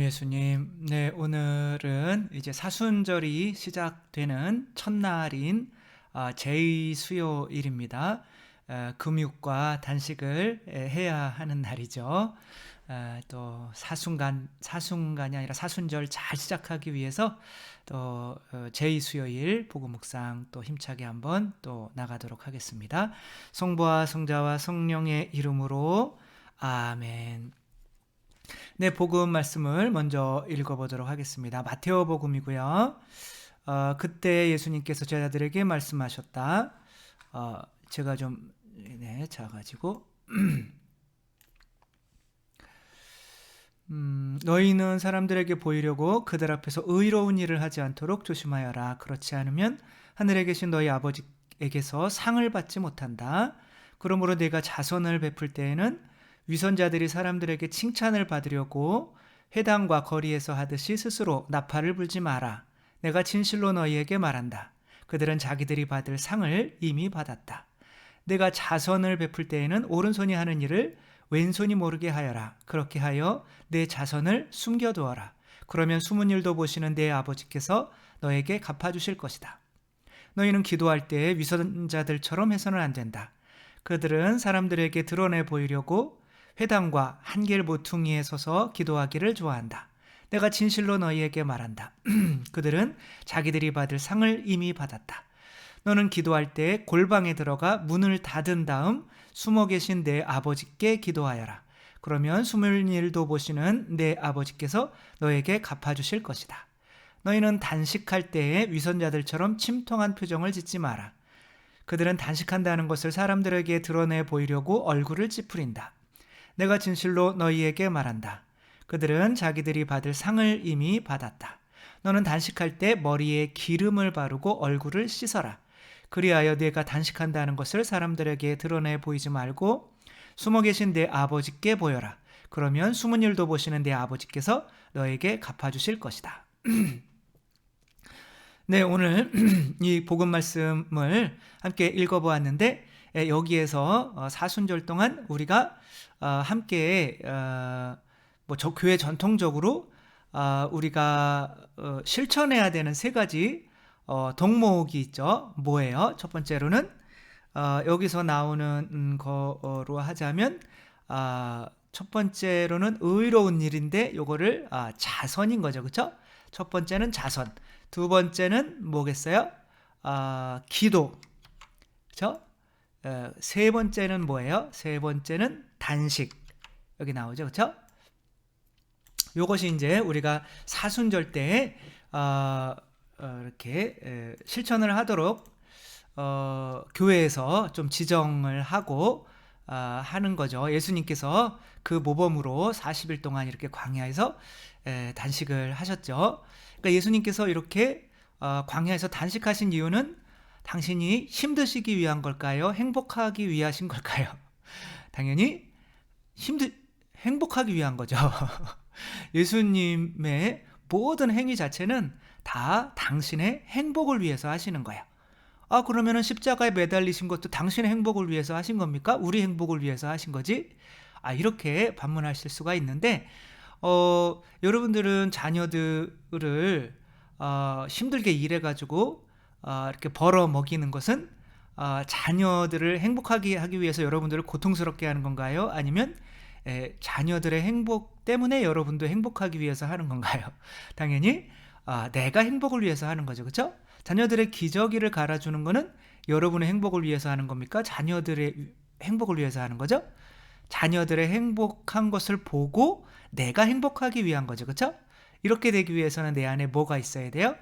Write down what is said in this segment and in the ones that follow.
예수님. 네, 오늘은 이제 사순절이 시작되는 첫날인 제2수요일입니다. 금육과 단식을 해야 하는 날이죠. 또 사순간이 아니라 사순절 잘 시작하기 위해서 또 제2수요일 복음 묵상 또 힘차게 한번 또 나가도록 하겠습니다. 성부와 성자와 성령의 이름으로 아멘. 네, 복음 말씀을 먼저 읽어보도록 하겠습니다. 마테오 복음이고요. 그때 예수님께서 제자들에게 말씀하셨다. 제가 좀 작아지고 너희는 사람들에게 보이려고 그들 앞에서 의로운 일을 하지 않도록 조심하여라. 그렇지 않으면 하늘에 계신 너희 아버지에게서 상을 받지 못한다. 그러므로 내가 자선을 베풀 때에는 위선자들이 사람들에게 칭찬을 받으려고 회당과 거리에서 하듯이 스스로 나팔을 불지 마라. 내가 진실로 너희에게 말한다. 그들은 자기들이 받을 상을 이미 받았다. 내가 자선을 베풀 때에는 오른손이 하는 일을 왼손이 모르게 하여라. 그렇게 하여 내 자선을 숨겨두어라. 그러면 숨은 일도 보시는 내 아버지께서 너에게 갚아주실 것이다. 너희는 기도할 때 위선자들처럼 해서는 안 된다. 그들은 사람들에게 드러내 보이려고 회당과 한길 모퉁이에 서서 기도하기를 좋아한다. 내가 진실로 너희에게 말한다. 그들은 자기들이 받을 상을 이미 받았다. 너는 기도할 때 골방에 들어가 문을 닫은 다음 숨어 계신 내 아버지께 기도하여라. 그러면 숨은 일도 보시는 내 아버지께서 너에게 갚아주실 것이다. 너희는 단식할 때에 위선자들처럼 침통한 표정을 짓지 마라. 그들은 단식한다는 것을 사람들에게 드러내 보이려고 얼굴을 찌푸린다. 내가 진실로 너희에게 말한다. 그들은 자기들이 받을 상을 이미 받았다. 너는 단식할 때 머리에 기름을 바르고 얼굴을 씻어라. 그리하여 내가 단식한다는 것을 사람들에게 드러내 보이지 말고 숨어 계신 내 아버지께 보여라. 그러면 숨은 일도 보시는 내 아버지께서 너에게 갚아주실 것이다. 네, 오늘 이 복음 말씀을 함께 읽어보았는데 여기에서 사순절 동안 우리가 함께 교회 전통적으로 우리가 실천해야 되는 세 가지 덕목이 있죠. 뭐예요? 첫 번째로는 여기서 나오는 거로 하자면 첫 번째로는 의로운 일인데 요거를 자선인 거죠. 그렇죠? 첫 번째는 자선, 두 번째는 뭐겠어요? 기도. 그렇죠? 세 번째는 뭐예요? 세 번째는 단식. 여기 나오죠. 그렇죠? 요것이 이제 우리가 사순절 때 이렇게 실천을 하도록 교회에서 좀 지정을 하고 하는 거죠. 예수님께서 그 모범으로 40일 동안 이렇게 광야에서 단식을 하셨죠. 그러니까 예수님께서 이렇게 광야에서 단식하신 이유는 당신이 힘드시기 위한 걸까요? 행복하기 위하신 걸까요? 당연히 행복하기 위한 거죠. 예수님의 모든 행위 자체는 다 당신의 행복을 위해서 하시는 거예요. 그러면은 십자가에 매달리신 것도 당신의 행복을 위해서 하신 겁니까? 우리 행복을 위해서 하신 거지? 이렇게 반문하실 수가 있는데, 여러분들은 자녀들을 힘들게 일해가지고 이렇게 벌어 먹이는 것은 자녀들을 행복하게 하기 위해서 여러분들을 고통스럽게 하는 건가요? 아니면 자녀들의 행복 때문에 여러분도 행복하기 위해서 하는 건가요? 당연히 내가 행복을 위해서 하는 거죠. 그렇죠? 자녀들의 기저귀를 갈아주는 거는 여러분의 행복을 위해서 하는 겁니까? 자녀들의 행복을 위해서 하는 거죠? 자녀들의 행복한 것을 보고 내가 행복하기 위한 거죠. 그렇죠? 이렇게 되기 위해서는 내 안에 뭐가 있어야 돼요?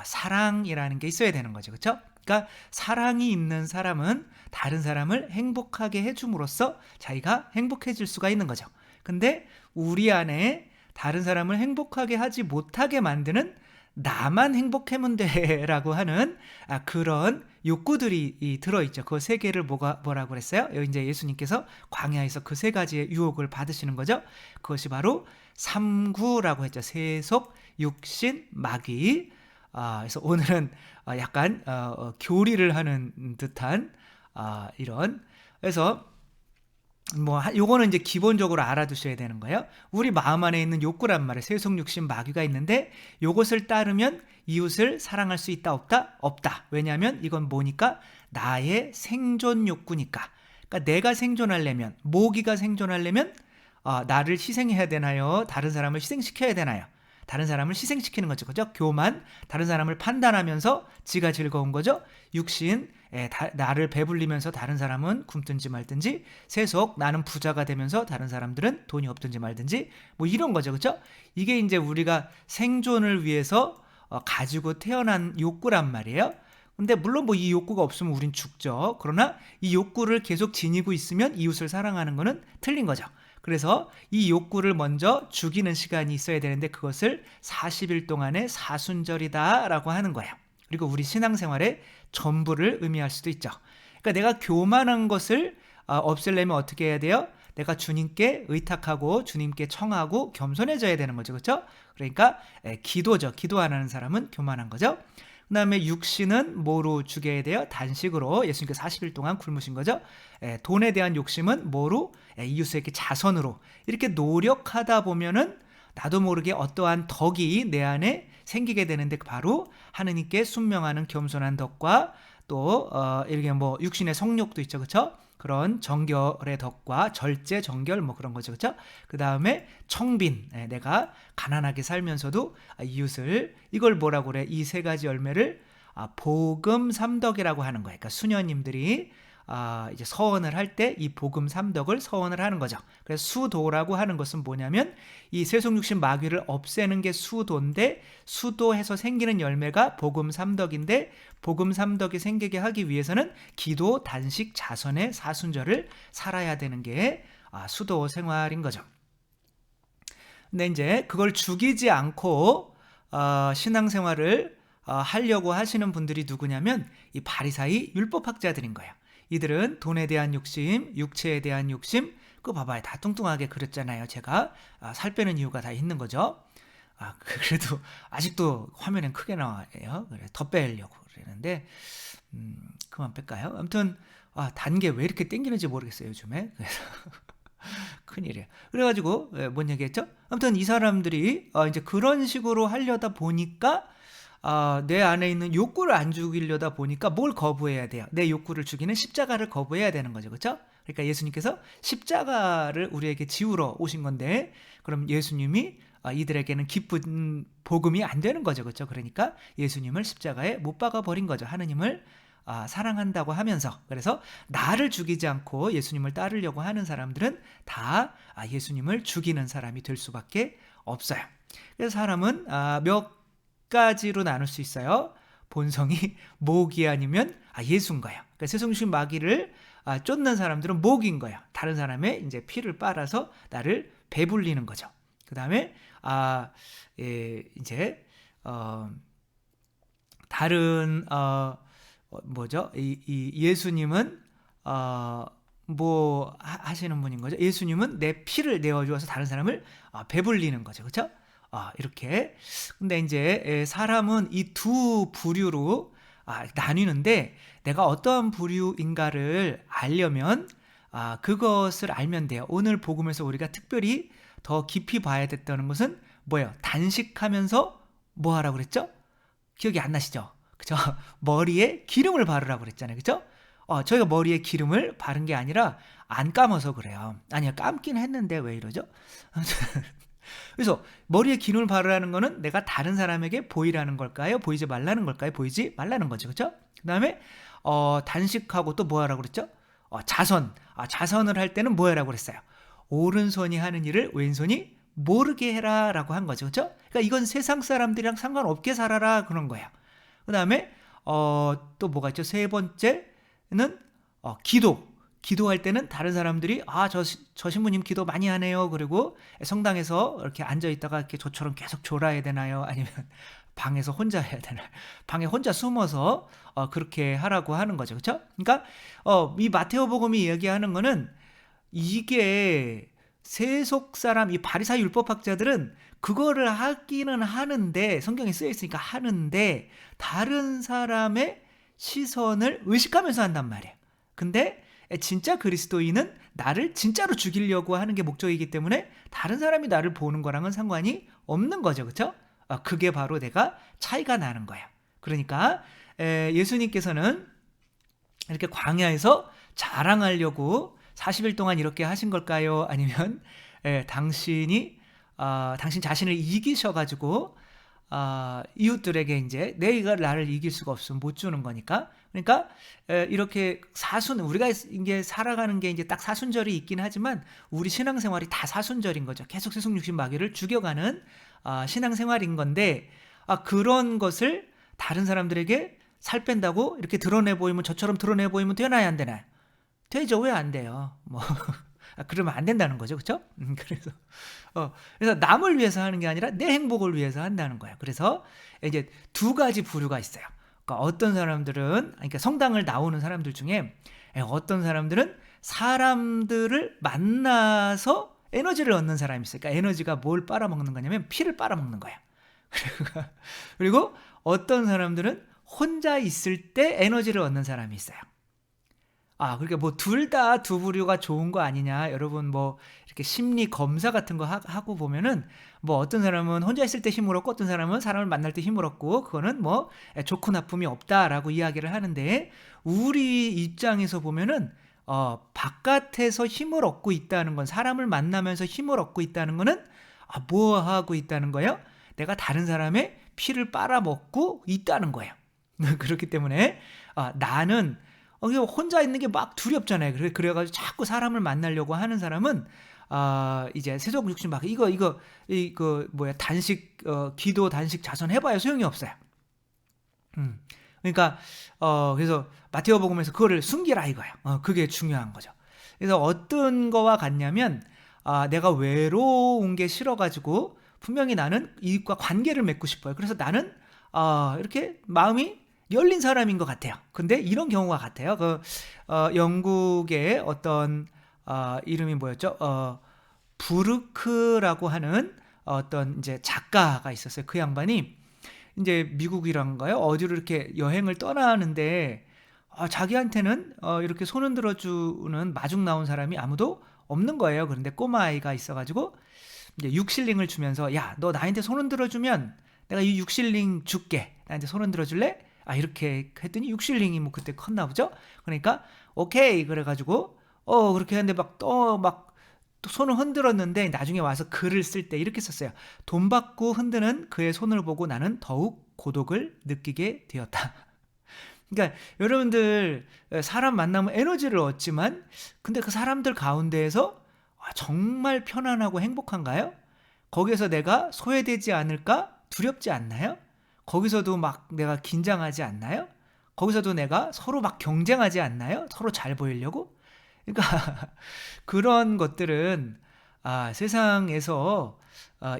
사랑이라는 게 있어야 되는 거죠. 그렇죠? 그러니까 사랑이 있는 사람은 다른 사람을 행복하게 해줌으로써 자기가 행복해질 수가 있는 거죠. 근데 우리 안에 다른 사람을 행복하게 하지 못하게 만드는 나만 행복하면 돼라고 하는 그런 욕구들이 들어있죠. 그 세 개를 뭐라고 그랬어요? 여기 이제 예수님께서 광야에서 그 세 가지의 유혹을 받으시는 거죠. 그것이 바로 삼구라고 했죠. 세속, 육신, 마귀. 그래서 오늘은 약간 교리를 하는 듯한 이런, 그래서 요거는 이제 기본적으로 알아두셔야 되는 거예요. 우리 마음 안에 있는 욕구란 말이에요. 세속 욕심 마귀가 있는데 요것을 따르면 이웃을 사랑할 수 있다 없다? 없다. 왜냐하면 이건 뭐니까? 나의 생존 욕구니까. 그러니까 내가 생존하려면, 모기가 생존하려면 나를 희생해야 되나요? 다른 사람을 희생시켜야 되나요? 다른 사람을 희생시키는 거죠. 그죠? 교만, 다른 사람을 판단하면서 지가 즐거운 거죠. 육신, 나를 배불리면서 다른 사람은 굶든지 말든지, 세속, 나는 부자가 되면서 다른 사람들은 돈이 없든지 말든지, 이런 거죠. 그죠? 이게 이제 우리가 생존을 위해서 가지고 태어난 욕구란 말이에요. 근데 물론 이 욕구가 없으면 우린 죽죠. 그러나 이 욕구를 계속 지니고 있으면 이웃을 사랑하는 거는 틀린 거죠. 그래서 이 욕구를 먼저 죽이는 시간이 있어야 되는데 그것을 40일 동안의 사순절이다라고 하는 거예요. 그리고 우리 신앙생활의 전부를 의미할 수도 있죠. 그러니까 내가 교만한 것을 없애려면 어떻게 해야 돼요? 내가 주님께 의탁하고 주님께 청하고 겸손해져야 되는 거죠. 그렇죠? 그러니까 기도죠. 기도 안 하는 사람은 교만한 거죠. 그 다음에 육신은 뭐로 죽여야 돼요? 단식으로. 예수님께서 40일 동안 굶으신 거죠. 돈에 대한 욕심은 뭐로? 이웃에게 자선으로. 이렇게 노력하다 보면은 나도 모르게 어떠한 덕이 내 안에 생기게 되는데 바로 하느님께 순명하는 겸손한 덕과 또 이렇게 육신의 성욕도 있죠. 그렇죠? 그런 정결의 덕과 절제, 정결 그런 거죠. 그렇죠? 그 다음에 청빈, 내가 가난하게 살면서도 이웃을, 이걸 뭐라고 그래? 이 세 가지 열매를 복음 삼덕이라고 하는 거예요. 그러니까 수녀님들이 이제 서원을 할 때 이 복음 삼덕을 서원을 하는 거죠. 그래서 수도라고 하는 것은 뭐냐면 이 세속육신 마귀를 없애는 게 수도인데, 수도해서 생기는 열매가 복음 삼덕인데, 복음 삼덕이 생기게 하기 위해서는 기도, 단식, 자선의 사순절을 살아야 되는 게 수도 생활인 거죠. 근데 이제 그걸 죽이지 않고 신앙생활을 하려고 하시는 분들이 누구냐면 이 바리사이 율법학자들인 거예요. 이들은 돈에 대한 욕심, 육체에 대한 욕심, 그거 봐봐요. 다 뚱뚱하게 그렸잖아요. 제가 살 빼는 이유가 다 있는 거죠. 그래도 아직도 화면엔 크게 나와요. 그래, 더 빼려고 그러는데 그만 뺄까요? 아무튼 단계 왜 이렇게 땡기는지 모르겠어요. 요즘에. 그래서 큰일이에요. 그래가지고 뭔 얘기했죠? 아무튼 이 사람들이 이제 그런 식으로 하려다 보니까 내 안에 있는 욕구를 안 죽이려다 보니까 뭘 거부해야 돼요? 내 욕구를 죽이는 십자가를 거부해야 되는 거죠. 그렇죠? 그러니까 예수님께서 십자가를 우리에게 지우러 오신 건데, 그럼 예수님이 이들에게는 기쁜 복음이 안 되는 거죠. 그렇죠? 그러니까 예수님을 십자가에 못 박아 버린 거죠. 하느님을 사랑한다고 하면서. 그래서 나를 죽이지 않고 예수님을 따르려고 하는 사람들은 다 예수님을 죽이는 사람이 될 수밖에 없어요. 그래서 사람은 몇 가지로 나눌 수 있어요. 본성이 목이 아니면 예수인 거예요. 그러니까 세속신 마귀를 쫓는 사람들은 목인 거예요. 다른 사람의 이제 피를 빨아서 나를 배불리는 거죠. 그 다음에 이제 다른 뭐죠? 이 예수님은 뭐 하시는 분인 거죠? 예수님은 내 피를 내어주어서 다른 사람을 배불리는 거죠. 그렇죠? 이렇게. 근데 이제 사람은 이 두 부류로 나뉘는데, 내가 어떠한 부류인가를 알려면 그것을 알면 돼요. 오늘 복음에서 우리가 특별히 더 깊이 봐야 됐다는 것은 뭐예요? 단식하면서 뭐 하라고 그랬죠? 기억이 안 나시죠? 그죠? 머리에 기름을 바르라고 그랬잖아요. 그죠? 저희가 머리에 기름을 바른 게 아니라 안 감아서 그래요. 아니요, 감긴 했는데 왜 이러죠? 그래서 머리에 기름을 바르라는 거는 내가 다른 사람에게 보이라는 걸까요? 보이지 말라는 걸까요? 보이지 말라는 거죠. 그렇죠? 그다음에 단식하고 또 뭐 하라고 그랬죠? 자선. 자선을 할 때는 뭐 하라고 그랬어요? 오른손이 하는 일을 왼손이 모르게 해라라고 한 거죠. 그렇죠? 그러니까 이건 세상 사람들이랑 상관없게 살아라 그런 거예요. 그다음에 또 뭐가 있죠? 세 번째는 기도할 때는 다른 사람들이 저 신부님 기도 많이 하네요. 그리고 성당에서 이렇게 앉아 있다가 이렇게 저처럼 계속 졸아야 되나요? 아니면 방에서 혼자 해야 되나요? 방에 혼자 숨어서 그렇게 하라고 하는 거죠. 그렇죠? 그러니까 이 마테오복음이 이야기하는 거는 이게 세속 사람, 이 바리사이 율법학자들은 그거를 하기는 하는데, 성경에 쓰여 있으니까 하는데 다른 사람의 시선을 의식하면서 한단 말이에요. 근데 진짜 그리스도인은 나를 진짜로 죽이려고 하는 게 목적이기 때문에 다른 사람이 나를 보는 거랑은 상관이 없는 거죠. 그렇죠? 그게 바로 내가 차이가 나는 거예요. 그러니까 예수님께서는 이렇게 광야에서 자랑하려고 40일 동안 이렇게 하신 걸까요? 아니면 당신 자신을 이기셔가지고 이웃들에게 이제 내가 나를 이길 수가 없으면 못 주는 거니까. 그러니까 이렇게 우리가 이제 살아가는 게 이제 딱 사순절이 있긴 하지만 우리 신앙생활이 다 사순절인 거죠. 계속 세속 육신 마귀를 죽여가는 신앙생활인 건데, 그런 것을 다른 사람들에게 살 뺀다고 이렇게 드러내 보이면, 저처럼 드러내 보이면 되나요, 안 되나요? 되죠. 왜 안 돼요? 뭐 그러면 안 된다는 거죠. 그렇죠? 그래서 남을 위해서 하는 게 아니라 내 행복을 위해서 한다는 거예요. 그래서 이제 두 가지 부류가 있어요. 그러니까 어떤 사람들은, 그러니까 성당을 나오는 사람들 중에 어떤 사람들은 사람들을 만나서 에너지를 얻는 사람이 있어요. 그러니까 에너지가 뭘 빨아먹는 거냐면 피를 빨아먹는 거예요. 그리고 어떤 사람들은 혼자 있을 때 에너지를 얻는 사람이 있어요. 그러니까 뭐 둘 다 두 부류가 좋은 거 아니냐. 여러분 뭐 이렇게 심리 검사 같은 거 하고 보면은 뭐 어떤 사람은 혼자 있을 때 힘을 얻고 어떤 사람은 사람을 만날 때 힘을 얻고, 그거는 뭐 좋고 나쁨이 없다라고 이야기를 하는데, 우리 입장에서 보면은 바깥에서 힘을 얻고 있다는 건, 사람을 만나면서 힘을 얻고 있다는 거는 뭐 하고 있다는 거예요? 내가 다른 사람의 피를 빨아먹고 있다는 거예요. 그렇기 때문에 나는 혼자 있는 게 막 두렵잖아요. 그래가지고 자꾸 사람을 만나려고 하는 사람은 이제 세속 육신 막 이거 단식 기도 단식 자선 해봐야 소용이 없어요. 그러니까 그래서 마태오복음에서 그거를 숨기라 이거예요. 그게 중요한 거죠. 그래서 어떤 거와 같냐면 내가 외로운 게 싫어가지고 분명히 나는 이웃과 관계를 맺고 싶어요. 그래서 나는 이렇게 마음이 열린 사람인 것 같아요. 근데 이런 경우가 같아요. 영국의 어떤 이름이 뭐였죠? 부르크라고 하는 어떤 이제 작가가 있었어요. 그 양반이 이제 미국이란가요? 어디로 이렇게 여행을 떠나는데 자기한테는 이렇게 손 흔들어 주는 마중 나온 사람이 아무도 없는 거예요. 그런데 꼬마아이가 있어가지고 이제 6실링을 주면서, 야, 너 나한테 손 흔들어 주면 내가 이 6실링 줄게. 나한테 손 흔들어 줄래? 이렇게 했더니 6실링이 뭐 그때 컸나 보죠. 그러니까 오케이 그래가지고 그렇게 했는데 막 손을 흔들었는데, 나중에 와서 글을 쓸 때 이렇게 썼어요. 돈 받고 흔드는 그의 손을 보고 나는 더욱 고독을 느끼게 되었다. 그러니까 여러분들 사람 만나면 에너지를 얻지만, 근데 그 사람들 가운데에서 정말 편안하고 행복한가요? 거기에서 내가 소외되지 않을까 두렵지 않나요? 거기서도 막 내가 긴장하지 않나요? 거기서도 내가 서로 막 경쟁하지 않나요? 서로 잘 보이려고? 그러니까 그런 것들은 세상에서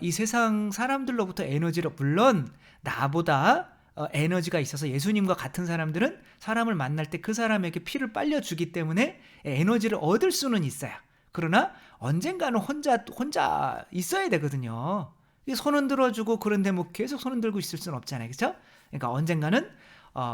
이 세상 사람들로부터 에너지를, 물론 나보다 에너지가 있어서 예수님과 같은 사람들은 사람을 만날 때 그 사람에게 피를 빨려주기 때문에 에너지를 얻을 수는 있어요. 그러나 언젠가는 혼자 있어야 되거든요. 손 흔들어주고 그런데 뭐 계속 손 흔들고 있을 수는 없잖아요. 그렇죠? 그러니까 언젠가는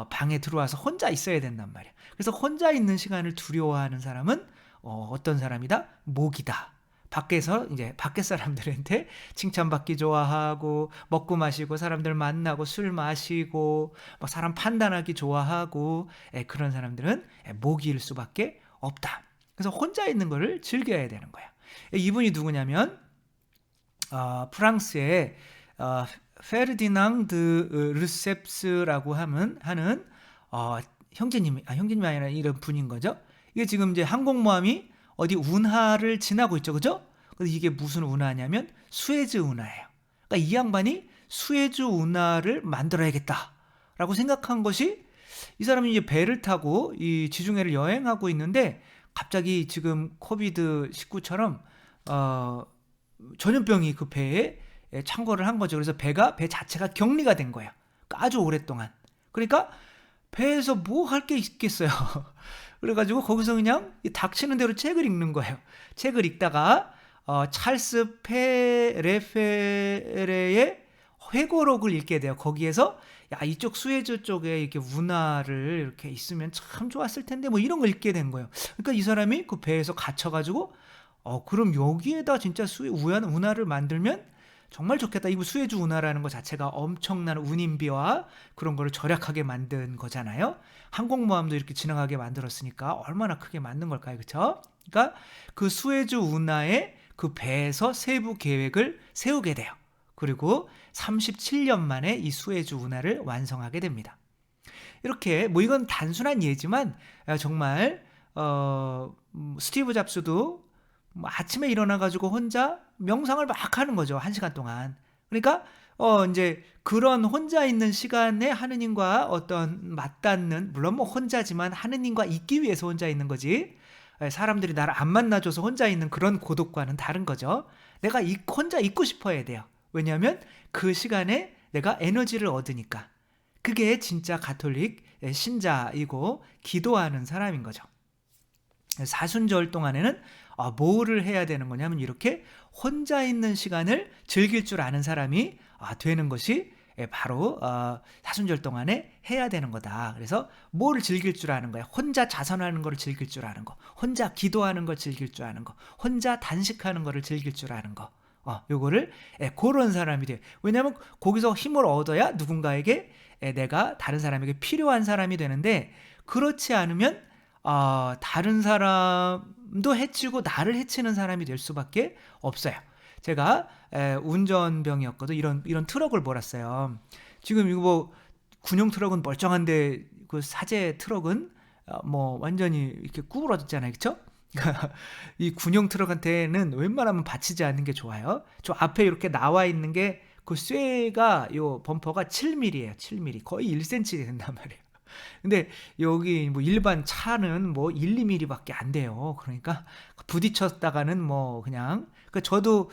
방에 들어와서 혼자 있어야 된단 말이에요. 그래서 혼자 있는 시간을 두려워하는 사람은 어떤 사람이다? 모기다. 밖에서 이제 밖에 사람들한테 칭찬받기 좋아하고, 먹고 마시고 사람들 만나고 술 마시고 막 사람 판단하기 좋아하고, 그런 사람들은 모기일 수밖에 없다. 그래서 혼자 있는 거를 즐겨야 되는 거예요. 이분이 누구냐면 프랑스의 페르디낭드 르셉스라고 하는 형제님이 아니라 이런 분인 거죠. 이게 지금 이제 항공모함이 어디 운하를 지나고 있죠, 그죠? 근데 이게 무슨 운하냐면 수에즈 운하예요. 그러니까 이 양반이 수에즈 운하를 만들어야겠다라고 생각한 것이, 이 사람이 이제 배를 타고 이 지중해를 여행하고 있는데 갑자기 지금 코비드 19처럼 전염병이 그 배에 창궐을 한 거죠. 그래서 배 자체가 격리가 된 거예요. 그러니까 아주 오랫동안. 그러니까 배에서 뭐 할 게 있겠어요. 그래가지고 거기서 그냥 닥치는 대로 책을 읽는 거예요. 책을 읽다가 찰스 레페레의 회고록을 읽게 돼요. 거기에서 야, 이쪽 수에즈 쪽에 이렇게 운하를 이렇게 있으면 참 좋았을 텐데 뭐 이런 걸 읽게 된 거예요. 그러니까 이 사람이 그 배에서 갇혀가지고 그럼 여기에다 진짜 운하를 만들면 정말 좋겠다. 이 수에즈 운하라는 것 자체가 엄청난 운임비와 그런 거를 절약하게 만든 거잖아요. 항공모함도 이렇게 지나가게 만들었으니까 얼마나 크게 만든 걸까요, 그렇죠? 그러니까 그 수에즈 운하의 그 배에서 세부 계획을 세우게 돼요. 그리고 37년 만에 이 수에즈 운하를 완성하게 됩니다. 이렇게 뭐 이건 단순한 예지만 정말 스티브 잡스도 뭐 아침에 일어나가지고 혼자 명상을 막 하는 거죠. 1시간 동안. 그러니까 이제 그런 혼자 있는 시간에 하느님과 어떤 맞닿는, 물론 뭐 혼자지만 하느님과 있기 위해서 혼자 있는 거지, 사람들이 나를 안 만나줘서 혼자 있는 그런 고독과는 다른 거죠. 내가 혼자 있고 싶어 해야 돼요. 왜냐하면 그 시간에 내가 에너지를 얻으니까. 그게 진짜 가톨릭 신자이고 기도하는 사람인 거죠. 사순절 동안에는 뭐를 해야 되는 거냐면 이렇게 혼자 있는 시간을 즐길 줄 아는 사람이 되는 것이 바로 사순절 동안에 해야 되는 거다. 그래서 뭐를 즐길 줄 아는 거야? 혼자 자선하는 거를 즐길 줄 아는 거, 혼자 기도하는 걸 즐길 줄 아는 거, 혼자 단식하는 거를 즐길 줄 아는 거. 요거를 그런 사람이 돼요. 왜냐하면 거기서 힘을 얻어야 누군가에게 내가 다른 사람에게 필요한 사람이 되는데, 그렇지 않으면 다른 사람도 해치고 나를 해치는 사람이 될 수밖에 없어요. 제가 운전병이었거든. 이런 트럭을 몰았어요. 지금 이거 뭐 군용 트럭은 멀쩡한데 그 사제 트럭은 뭐 완전히 이렇게 구부러졌잖아요, 그렇죠? 이 군용 트럭한테는 웬만하면 받치지 않는 게 좋아요. 저 앞에 이렇게 나와 있는 게 그 쇠가, 요 범퍼가 7mm예요. 7mm. 거의 1cm 된단 말이에요. 근데 여기 뭐 일반 차는 뭐 1, 2mm밖에 안 돼요. 그러니까 부딪혔다가는 뭐 그냥, 저도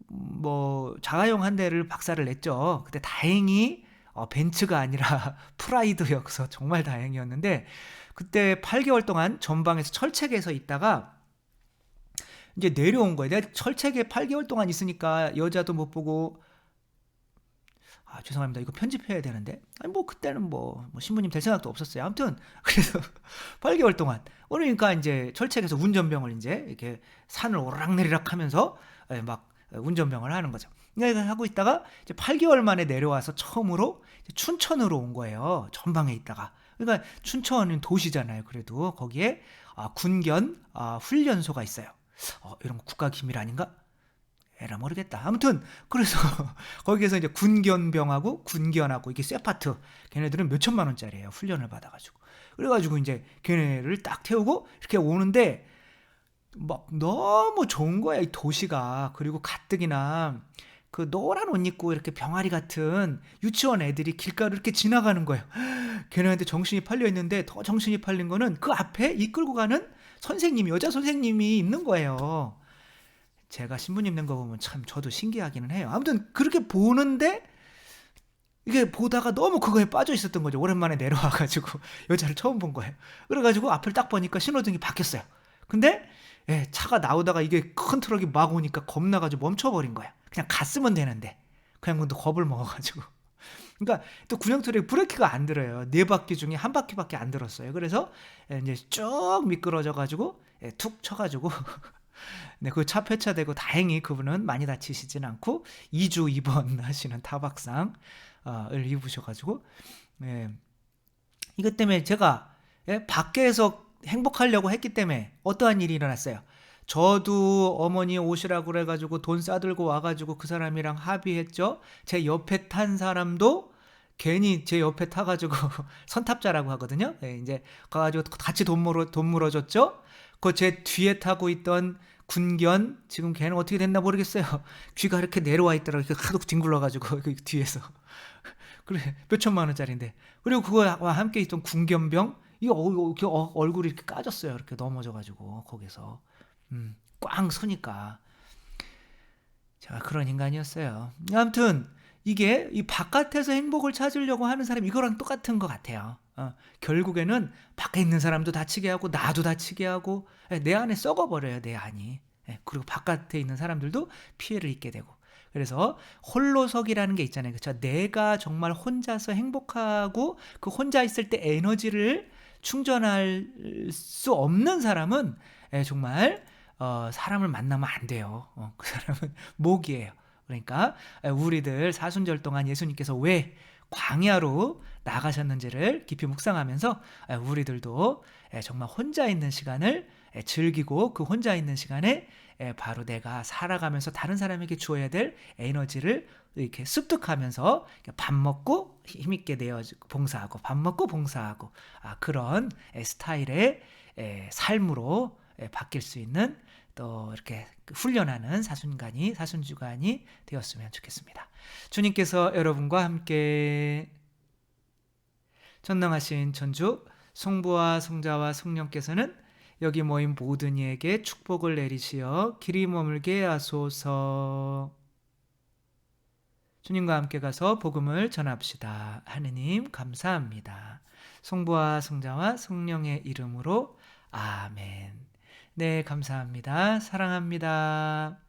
뭐 자가용 한 대를 박살을 냈죠. 근데 다행히 벤츠가 아니라 프라이드여서 정말 다행이었는데, 그때 8개월 동안 전방에서 철책에서 있다가 이제 내려온 거예요. 내가 철책에 8개월 동안 있으니까 여자도 못 보고, 죄송합니다. 이거 편집해야 되는데. 아니, 뭐, 그때는 뭐 신부님 될 생각도 없었어요. 아무튼, 그래서 8개월 동안. 그러니까 이제 철책에서 운전병을 이제 이렇게 산을 오르락내리락 하면서 막 운전병을 하는 거죠. 그러니까 하고 있다가 이제 8개월 만에 내려와서 처음으로 춘천으로 온 거예요. 전방에 있다가. 그러니까 춘천은 도시잖아요. 그래도 거기에 군견 훈련소가 있어요. 이런 거 국가 기밀 아닌가? 에라 모르겠다. 아무튼 그래서 거기에서 이제 군견병하고 군견하고 이게 쇠파트, 걔네들은 몇 천만 원짜리예요. 훈련을 받아가지고. 그래가지고 이제 걔네를 딱 태우고 이렇게 오는데 막 너무 좋은 거야, 이 도시가. 그리고 가뜩이나 그 노란 옷 입고 이렇게 병아리 같은 유치원 애들이 길가를 이렇게 지나가는 거예요. 걔네한테 정신이 팔려 있는데, 더 정신이 팔린 거는 그 앞에 이끌고 가는 선생님이, 여자 선생님이 있는 거예요. 제가 신부님 된 거 보면 참 저도 신기하기는 해요. 아무튼 그렇게 보는데 이게 보다가 너무 그거에 빠져 있었던 거죠. 오랜만에 내려와가지고 여자를 처음 본 거예요. 그래가지고 앞을 딱 보니까 신호등이 바뀌었어요. 근데 차가 나오다가 이게 큰 트럭이 막 오니까 겁나가지고 멈춰버린 거야. 그냥 갔으면 되는데 그 양반도 겁을 먹어가지고. 그러니까 또 군용 트럭이 브레이크가 안 들어요. 4바퀴 중에 1바퀴밖에 안 들었어요. 그래서 이제 쭉 미끄러져가지고 툭 쳐가지고 네, 그 차 폐차되고 다행히 그분은 많이 다치시진 않고 2주 입원하시는 타박상을 입으셔가지고, 이것 때문에 제가 밖에서 행복하려고 했기 때문에 어떠한 일이 일어났어요. 저도 어머니 오시라고 그래가지고 돈 싸들고 와가지고 그 사람이랑 합의했죠. 제 옆에 탄 사람도 괜히 제 옆에 타가지고 선탑자라고 하거든요. 이제 가가지고 같이 돈 물어줬죠. 그 제 뒤에 타고 있던 군견, 지금 걔는 어떻게 됐나 모르겠어요. 귀가 이렇게 내려와 있더라고요. 하도 뒹굴러가지고 그 뒤에서. 그래, 몇 천만 원짜리인데. 그리고 그거와 함께 있던 군견병, 얼굴이 이렇게 까졌어요. 이렇게 넘어져가지고 거기서 꽝 서니까. 제가 그런 인간이었어요. 아무튼 이게 이 바깥에서 행복을 찾으려고 하는 사람, 이거랑 똑같은 것 같아요. 결국에는 밖에 있는 사람도 다치게 하고 나도 다치게 하고 내 안에 썩어버려요, 내 안이. 그리고 바깥에 있는 사람들도 피해를 입게 되고. 그래서 홀로서기라는 게 있잖아요. 그렇죠? 내가 정말 혼자서 행복하고 그 혼자 있을 때 에너지를 충전할 수 없는 사람은 정말 사람을 만나면 안 돼요. 그 사람은 목이에요. 그러니까 우리들 사순절 동안 예수님께서 왜 광야로 나가셨는지를 깊이 묵상하면서 우리들도 정말 혼자 있는 시간을 즐기고 그 혼자 있는 시간에 바로 내가 살아가면서 다른 사람에게 주어야 될 에너지를 이렇게 습득하면서 밥 먹고 힘있게 내어주고 봉사하고 밥 먹고 봉사하고 그런 스타일의 삶으로 바뀔 수 있는 또 이렇게 훈련하는 사순주간이 되었으면 좋겠습니다. 주님께서 여러분과 함께 전능하신 천주 성부와 성자와 성령께서는 여기 모인 모든 이에게 축복을 내리시어 길이 머물게 하소서. 주님과 함께 가서 복음을 전합시다. 하느님 감사합니다. 성부와 성자와 성령의 이름으로 아멘. 네, 감사합니다. 사랑합니다.